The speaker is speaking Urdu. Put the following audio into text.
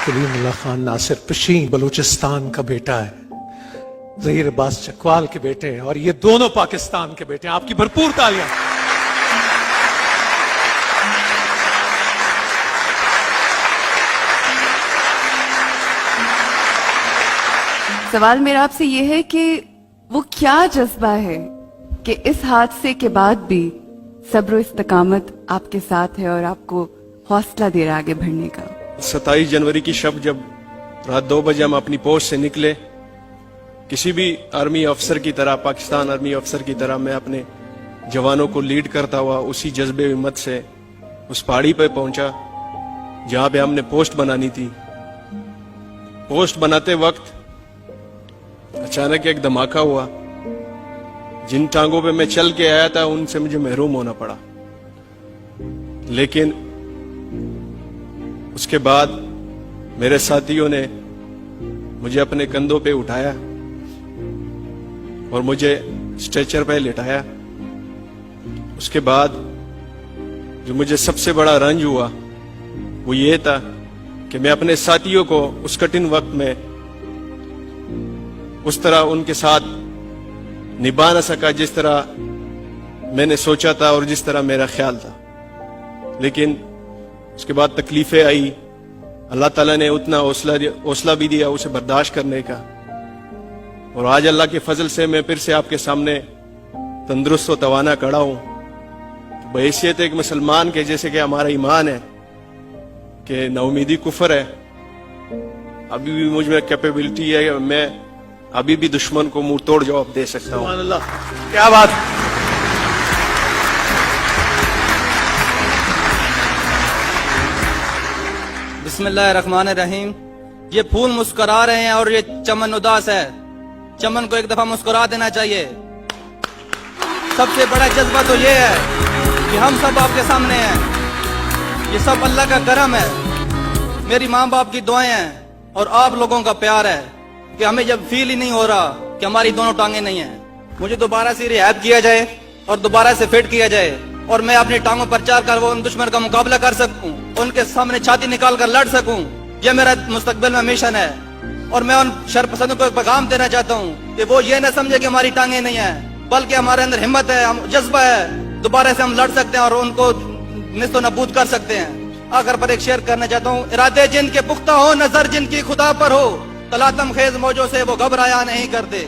کلیم اللہ خان ناصر پشین بلوچستان کا بیٹا ہے، ظہیر عباس چکوال کے بیٹے ہیں، اور یہ دونوں پاکستان کے بیٹے ہیں. آپ کی بھرپور تالیاں. سوال میرا آپ سے یہ ہے کہ وہ کیا جذبہ ہے کہ اس حادثے کے بعد بھی صبر و استقامت آپ کے ساتھ ہے اور آپ کو حوصلہ دے رہا آگے بڑھنے کا؟ 27 جنوری کی شب جب رات 2 بجے ہم اپنی پوسٹ سے نکلے، کسی بھی آرمی افسر کی طرح، پاکستان آرمی افسر کی طرح میں اپنے جوانوں کو لیڈ کرتا ہوا اسی جذبے ہمت سے اس پہاڑی پہ پہنچا جہاں پہ ہم نے پوسٹ بنانی تھی. پوسٹ بناتے وقت اچانک ایک دھماکہ ہوا. جن ٹانگوں پہ میں چل کے آیا تھا ان سے مجھے محروم ہونا پڑا، لیکن اس کے بعد میرے ساتھیوں نے مجھے اپنے کندھوں پہ اٹھایا اور مجھے اسٹریچر پہ لٹایا. اس کے بعد جو مجھے سب سے بڑا رنج ہوا وہ یہ تھا کہ میں اپنے ساتھیوں کو اس کٹھن وقت میں اس طرح ان کے ساتھ نبھا نہ سکا جس طرح میں نے سوچا تھا اور جس طرح میرا خیال تھا. لیکن اس کے بعد تکلیفیں آئی، اللہ تعالیٰ نے اتنا حوصلہ بھی دیا اسے برداشت کرنے کا، اور آج اللہ کے فضل سے میں پھر سے آپ کے سامنے تندرست و توانا کھڑا ہوں. بحیثیت ایک مسلمان کے، جیسے کہ ہمارا ایمان ہے کہ نا امیدی کفر ہے، ابھی بھی مجھ میں کیپیبلٹی ہے کہ میں ابھی بھی دشمن کو منہ توڑ جواب دے سکتا ہوں. سبحان اللہ، کیا بات. بسم اللہ الرحمن الرحیم. یہ پھول مسکرا رہے ہیں اور یہ چمن اداس ہے. چمن کو ایک دفعہ مسکرا دینا چاہیے. سب سے بڑا جذبہ تو یہ ہے کہ ہم سب آپ کے سامنے ہیں. یہ سب اللہ کا کرم ہے، میری ماں باپ کی دعائیں ہیں اور آپ لوگوں کا پیار ہے کہ ہمیں جب فیل ہی نہیں ہو رہا کہ ہماری دونوں ٹانگیں نہیں ہیں، مجھے دوبارہ سے ریہاب کیا جائے اور دوبارہ سے فٹ کیا جائے اور میں اپنی ٹانگوں پر چار کر وہ ان دشمن کا مقابلہ کر سکوں، ان کے سامنے چھاتی نکال کر لڑ سکوں. یہ میرا مستقبل میں مشن ہے. اور میں ان شر پسندوں کو ایک پیغام دینا چاہتا ہوں کہ وہ یہ نہ سمجھے کہ ہماری ٹانگیں نہیں ہیں، بلکہ ہمارے اندر ہمت ہے، جذبہ ہے، دوبارہ سے ہم لڑ سکتے ہیں اور ان کو نیست و نابود کر سکتے ہیں. آخر پر ایک شعر کرنا چاہتا ہوں. ارادے جن کے پختہ ہو، نظر جن کی خدا پر ہو، تلاتم خیز موجوں سے وہ گھبرایا نہیں کرتے.